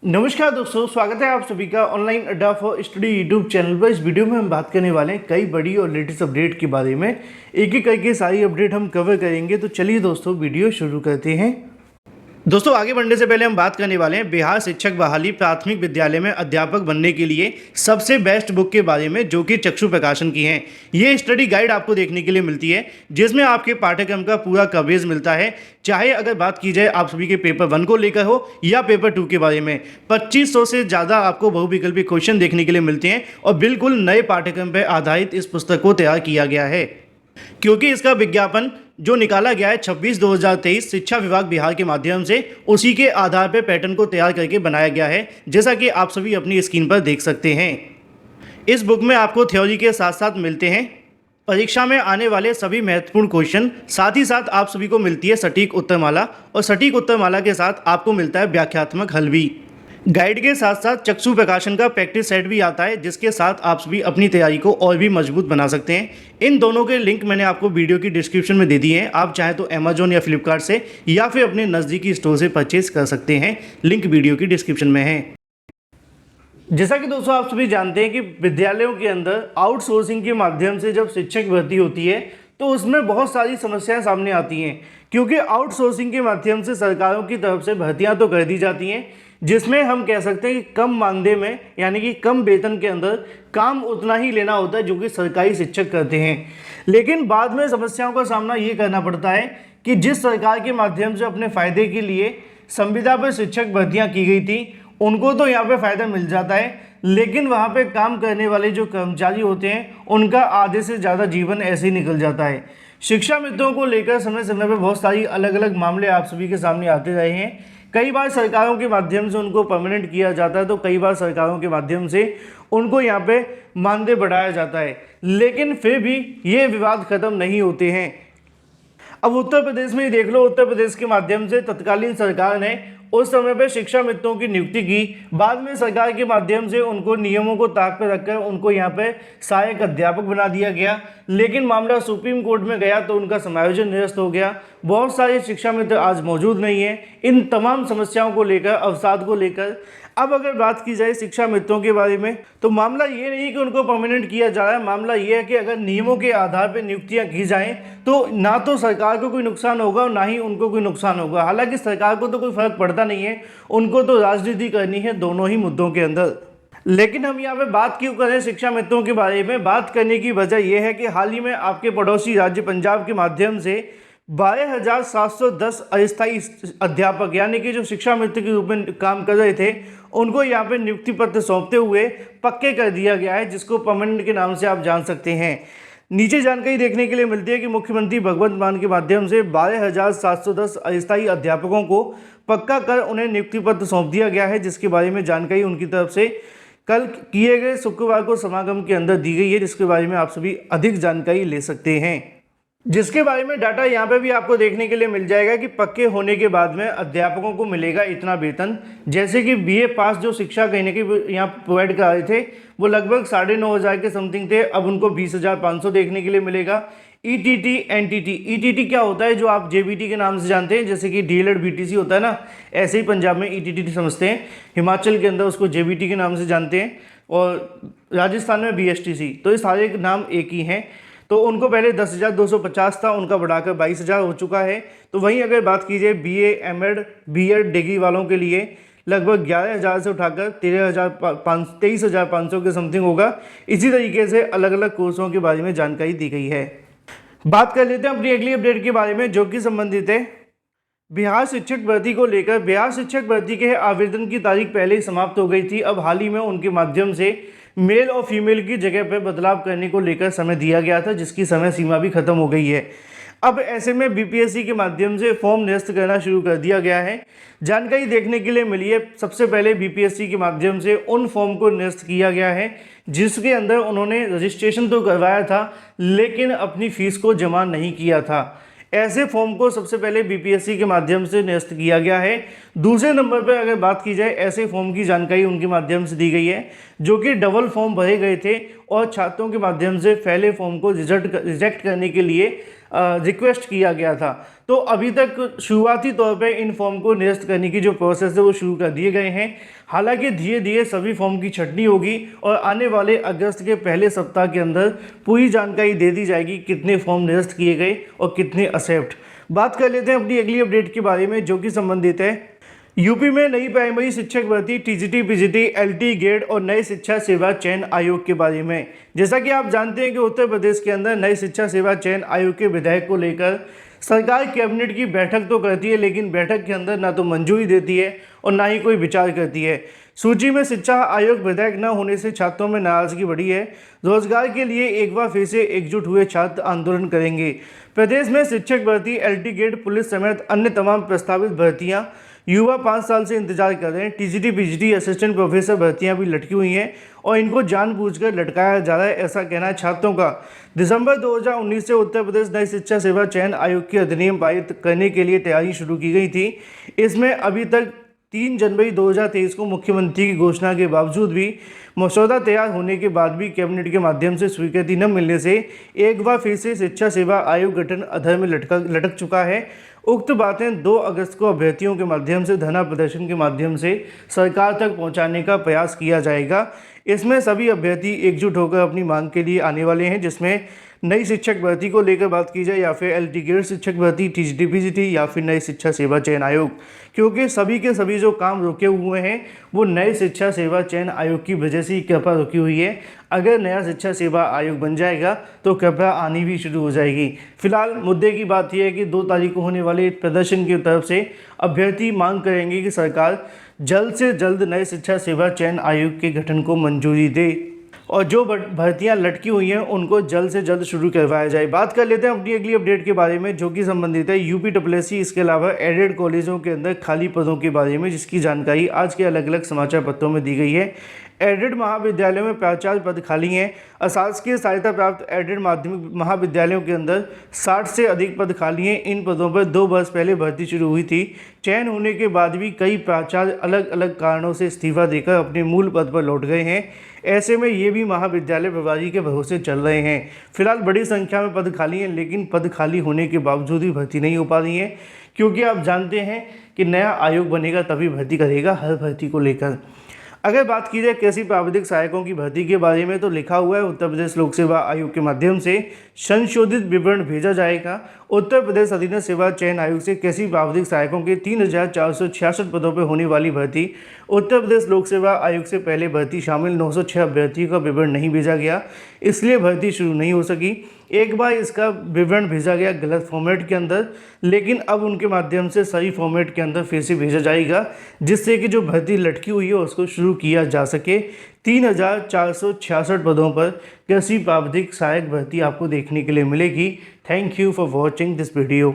नमस्कार दोस्तों, स्वागत है आप सभी का ऑनलाइन अड्डा फॉर स्टडी यूट्यूब चैनल पर। इस वीडियो में हम बात करने वाले हैं कई बड़ी और लेटेस्ट अपडेट के बारे में। एक एक करके सारी अपडेट हम कवर करेंगे। तो चलिए दोस्तों वीडियो शुरू करते हैं। दोस्तों आगे बढ़ने से पहले हम बात करने वाले हैं बिहार शिक्षक बहाली प्राथमिक विद्यालय में अध्यापक बनने के लिए सबसे बेस्ट बुक के बारे में, जो कि चक्षु प्रकाशन की है। ये स्टडी गाइड आपको देखने के लिए मिलती है, जिसमें आपके पाठ्यक्रम का पूरा कवरेज मिलता है। चाहे अगर बात की जाए आप सभी के पेपर 1 को लेकर हो या पेपर 2 के बारे में, 2500 से ज़्यादा आपको बहुविकल्पी क्वेश्चन देखने के लिए मिलते हैं और बिल्कुल नए पाठ्यक्रम पर आधारित इस पुस्तक को तैयार किया गया है। क्योंकि इसका विज्ञापन जो निकाला गया है 26/2023 शिक्षा विभाग बिहार के माध्यम से, उसी के आधार पर पैटर्न को तैयार करके बनाया गया है, जैसा कि आप सभी अपनी स्क्रीन पर देख सकते हैं। इस बुक में आपको थ्योरी के साथ साथ मिलते हैं परीक्षा में आने वाले सभी महत्वपूर्ण क्वेश्चन, साथ ही साथ आप सभी को मिलती है सटीक उत्तरमाला, और सटीक उत्तरमाला के साथ आपको मिलता है व्याख्यात्मक हल भी। गाइड के साथ साथ चक्षु प्रकाशन का प्रैक्टिस सेट भी आता है, जिसके साथ आप सभी अपनी तैयारी को और भी मजबूत बना सकते हैं। इन दोनों के लिंक मैंने आपको वीडियो की डिस्क्रिप्शन में दे दिए हैं। आप चाहें तो अमेजोन या फ्लिपकार्ट से या फिर अपने नज़दीकी स्टोर से परचेज कर सकते हैं। लिंक वीडियो की डिस्क्रिप्शन में है। जैसा कि दोस्तों आप सभी जानते हैं कि विद्यालयों के अंदर आउटसोर्सिंग के माध्यम से जब शिक्षक भर्ती होती है तो उसमें बहुत सारी समस्याएं सामने आती हैं, क्योंकि आउटसोर्सिंग के माध्यम से सरकारों की तरफ से भर्तियां तो कर दी जाती हैं, जिसमें हम कह सकते हैं कि कम मानदेय में, यानी कि कम वेतन के अंदर काम उतना ही लेना होता है जो कि सरकारी शिक्षक करते हैं। लेकिन बाद में समस्याओं का सामना ये करना पड़ता है कि जिस सरकार के माध्यम से अपने फ़ायदे के लिए संविदा पर शिक्षक भर्तियाँ की गई थी, उनको तो यहाँ पे फ़ायदा मिल जाता है, लेकिन वहाँ पे काम करने वाले जो कर्मचारी होते हैं उनका आधे से ज़्यादा जीवन ऐसे ही निकल जाता है। शिक्षा मित्रों को लेकर समय समय पर बहुत सारी अलग अलग मामले आप सभी के सामने आते रहे हैं। कई बार सरकारों के माध्यम से उनको परमानेंट किया जाता है, तो कई बार सरकारों के माध्यम से उनको यहाँ पे मानदेय बढ़ाया जाता है, लेकिन फिर भी ये विवाद खत्म नहीं होते हैं। अब उत्तर प्रदेश में ही देख लो, उत्तर प्रदेश के माध्यम से तत्कालीन सरकार ने उस समय पे शिक्षा मित्रों की नियुक्ति की। बाद में सरकार के माध्यम से उनको नियमों को ताक पर रखकर उनको यहाँ पे सहायक अध्यापक बना दिया गया, लेकिन मामला सुप्रीम कोर्ट में गया तो उनका समायोजन निरस्त हो गया। बहुत सारे शिक्षा मित्र आज मौजूद नहीं है। इन तमाम समस्याओं को लेकर, अवसाद को लेकर अब अगर बात की जाए शिक्षा मित्रों के बारे में, तो मामला ये नहीं है कि उनको परमानेंट किया जा रहा है। मामला ये है कि अगर नियमों के आधार पर नियुक्तियां की जाएं तो ना तो सरकार को कोई नुकसान होगा और ना ही उनको कोई नुकसान होगा। हालांकि सरकार को तो कोई फर्क पड़ता नहीं है, उनको तो राजनीति करनी है दोनों ही मुद्दों के अंदर। लेकिन हम यहाँ पे बात क्यों करें शिक्षा मित्रों के बारे में? बात करने की वजह यह है कि हाल ही में आपके पड़ोसी राज्य पंजाब के माध्यम से 12,710 अस्थायी अध्यापक, यानी कि जो शिक्षा मित्र के रूप में काम कर रहे थे, उनको यहाँ पे नियुक्ति पत्र सौंपते हुए पक्के कर दिया गया है, जिसको परमानेंट के नाम से आप जान सकते हैं। नीचे जानकारी देखने के लिए मिलती है कि मुख्यमंत्री भगवंत मान के माध्यम से 12,710 अस्थायी अध्यापकों को पक्का कर उन्हें नियुक्ति पत्र सौंप दिया गया है, जिसके बारे में जानकारी उनकी तरफ से कल किए गए शुक्रवार को समागम के अंदर दी गई है, जिसके बारे में आप सभी अधिक जानकारी ले सकते हैं। जिसके बारे में डाटा यहाँ पे भी आपको देखने के लिए मिल जाएगा कि पक्के होने के बाद में अध्यापकों को मिलेगा इतना वेतन। जैसे कि बीए पास जो शिक्षा कहीं ना कहीं यहाँ प्रोवाइड कर रहे थे, वो लगभग 9,500 के समथिंग थे, अब उनको 20,500 देखने के लिए मिलेगा। ईटीटी एनटीटी, ईटीटी क्या होता है जो आप जेबीटी के नाम से जानते हैं, जैसे कि डीएलएड बीटीसी होता है ना, ऐसे ही पंजाब में ईटीटी समझते हैं, हिमाचल के अंदर उसको जेबीटी के नाम से जानते हैं, और राजस्थान में बीएसटीसी। तो ये सारे नाम एक ही हैं। तो उनको पहले 10,250 था, उनका बढ़ाकर 22,000 हो चुका है। तो वहीं अगर बात की जाए बीए, एमएड, बीएड डिग्री वालों के लिए लगभग 11,000 से उठाकर 23,500 के समथिंग होगा। इसी तरीके से अलग अलग कोर्सों के बारे में जानकारी दी गई है। बात कर लेते हैं अपनी अगली अपडेट के बारे में, जो कि संबंधित है बिहार शिक्षक भर्ती को लेकर। बिहार शिक्षक भर्ती के आवेदन की तारीख पहले ही समाप्त हो गई थी। अब हाल ही में उनके माध्यम से मेल और फीमेल की जगह पर बदलाव करने को लेकर समय दिया गया था, जिसकी समय सीमा भी खत्म हो गई है। अब ऐसे में बीपीएससी के माध्यम से फॉर्म निरस्त करना शुरू कर दिया गया है। जानकारी देखने के लिए मिली है, सबसे पहले बीपीएससी के माध्यम से उन फॉर्म को निरस्त किया गया है जिसके अंदर उन्होंने रजिस्ट्रेशन तो करवाया था, लेकिन अपनी फीस को जमा नहीं किया था। ऐसे फॉर्म को सबसे पहले बीपीएससी के माध्यम से निरस्त किया गया है। दूसरे नंबर पर अगर बात की जाए, ऐसे फॉर्म की जानकारी उनके माध्यम से दी गई है जो कि डबल फॉर्म भरे गए थे और छात्रों के माध्यम से पहले फॉर्म को रिजेक्ट करने के लिए रिक्वेस्ट किया गया था। तो अभी तक शुरुआती तौर पे इन फॉर्म को निरस्त करने की जो प्रोसेस है वो शुरू कर दिए गए हैं। हालांकि धीरे धीरे सभी फॉर्म की छंटनी होगी और आने वाले अगस्त के पहले सप्ताह के अंदर पूरी जानकारी दे दी जाएगी कितने फॉर्म निरस्त किए गए और कितने एक्सेप्ट। बात कर लेते हैं अपनी अगली अपडेट के बारे में, जो कि संबंधित है यूपी में नई प्राइमरी शिक्षक भर्ती, टीजीटी, पीजीटी, एलटी ग्रेड और नई शिक्षा सेवा चयन आयोग के बारे में। जैसा कि आप जानते हैं कि उत्तर प्रदेश के अंदर नई शिक्षा सेवा चयन आयोग के विधेयक को लेकर सरकार कैबिनेट की बैठक तो करती है, लेकिन बैठक के अंदर ना तो मंजूरी देती है और ना ही कोई विचार करती है। सूची में शिक्षा आयोग विधेयक न होने से छात्रों में नाराजगी बढ़ी है। रोजगार के लिए एक बार फिर से एकजुट हुए छात्र आंदोलन करेंगे। प्रदेश में शिक्षक भर्ती, एलटी ग्रेड, पुलिस समेत अन्य तमाम प्रस्तावित भर्तियां युवा 5 साल से इंतजार कर रहे हैं। टीजीटी, पीजीटी, असिस्टेंट प्रोफेसर भर्तियां भी लटकी हुई हैं और इनको जानबूझकर लटकाया जा रहा है, ऐसा कहना है छात्रों का। दिसंबर 2019 से उत्तर प्रदेश नई शिक्षा सेवा चयन आयोग के अधिनियम पारित करने के लिए तैयारी शुरू की गई थी। इसमें अभी तक 3 जनवरी 2023 को मुख्यमंत्री की घोषणा के बावजूद भी मसौदा तैयार होने के बाद भी कैबिनेट के माध्यम से स्वीकृति न मिलने से एक बार फिर से शिक्षा सेवा आयोग गठन अधर में लटक चुका है। उक्त बातें 2 अगस्त को अभ्यर्थियों के माध्यम से धरना प्रदर्शन के माध्यम से सरकार तक पहुंचाने का प्रयास किया जाएगा। इसमें सभी अभ्यर्थी एकजुट होकर अपनी मांग के लिए आने वाले हैं, जिसमें नई शिक्षक भर्ती को लेकर बात की जाए या फिर एलटी ग्रेड शिक्षक भर्ती, टीजीटी, पीजीटी या फिर नई शिक्षा सेवा चयन आयोग, क्योंकि सभी के सभी जो काम रुके हुए हैं वो नए शिक्षा सेवा चयन आयोग की वजह से ही कृपा रुकी हुई है। अगर नया शिक्षा सेवा आयोग बन जाएगा तो कृपा आनी भी शुरू हो जाएगी। फिलहाल मुद्दे की बात यह है कि 2 तारीख को होने वाले प्रदर्शन की तरफ से अभ्यर्थी मांग करेंगे कि सरकार जल्द से जल्द नए शिक्षा सेवा चयन आयोग के गठन को मंजूरी दे और जो भर्तियां लटकी हुई हैं उनको जल्द से जल्द शुरू करवाया जाए। बात कर लेते हैं अपनी अगली अपडेट के बारे में, जो कि संबंधित है यूपीएससी, इसके अलावा एडेड कॉलेजों के अंदर खाली पदों के बारे में, जिसकी जानकारी आज के अलग अलग समाचार पत्रों में दी गई है। एडेड महाविद्यालयों में 50 पद खाली हैं। अशासकीय सहायता प्राप्त एडेड माध्यमिक महाविद्यालयों के अंदर 60 से अधिक पद खाली हैं। इन पदों पर 2 वर्ष पहले भर्ती शुरू हुई थी। चयन होने के बाद भी कई प्राचार्य अलग अलग कारणों से इस्तीफा देकर अपने मूल पद पर लौट गए हैं। ऐसे में ये भी महाविद्यालय प्रभारी के भरोसे चल रहे हैं। फिलहाल बड़ी संख्या में पद खाली हैं, लेकिन पद खाली होने के बावजूद भी भर्ती नहीं हो पा रही है, क्योंकि आप जानते हैं कि नया आयोग बनेगा तभी भर्ती करेगा हर भर्ती को लेकर। अगर बात की जाए कृषि प्राविधिक सहायकों की भर्ती के बारे में, तो लिखा हुआ है उत्तर प्रदेश लोक सेवा आयोग के माध्यम से संशोधित विवरण भेजा जाएगा। उत्तर प्रदेश अधीनस्थ सेवा चयन आयोग से कृषि प्राविधिक सहायकों के 3466 पदों पर होने वाली भर्ती, उत्तर प्रदेश लोक सेवा आयोग से पहले भर्ती शामिल 906 अभ्यर्थियों का विवरण नहीं भेजा गया, इसलिए भर्ती शुरू नहीं हो सकी। एक बार इसका विवरण भेजा गया गलत फॉर्मेट के अंदर, लेकिन अब उनके माध्यम से सही फॉर्मेट के अंदर फिर से भेजा जाएगा, जिससे कि जो भर्ती लटकी हुई है उसको शुरू किया जा सके। 3466 पदों पर कृषि प्राविधिक सहायक भर्ती आपको देखने के लिए मिलेगी। Thank you for watching this video.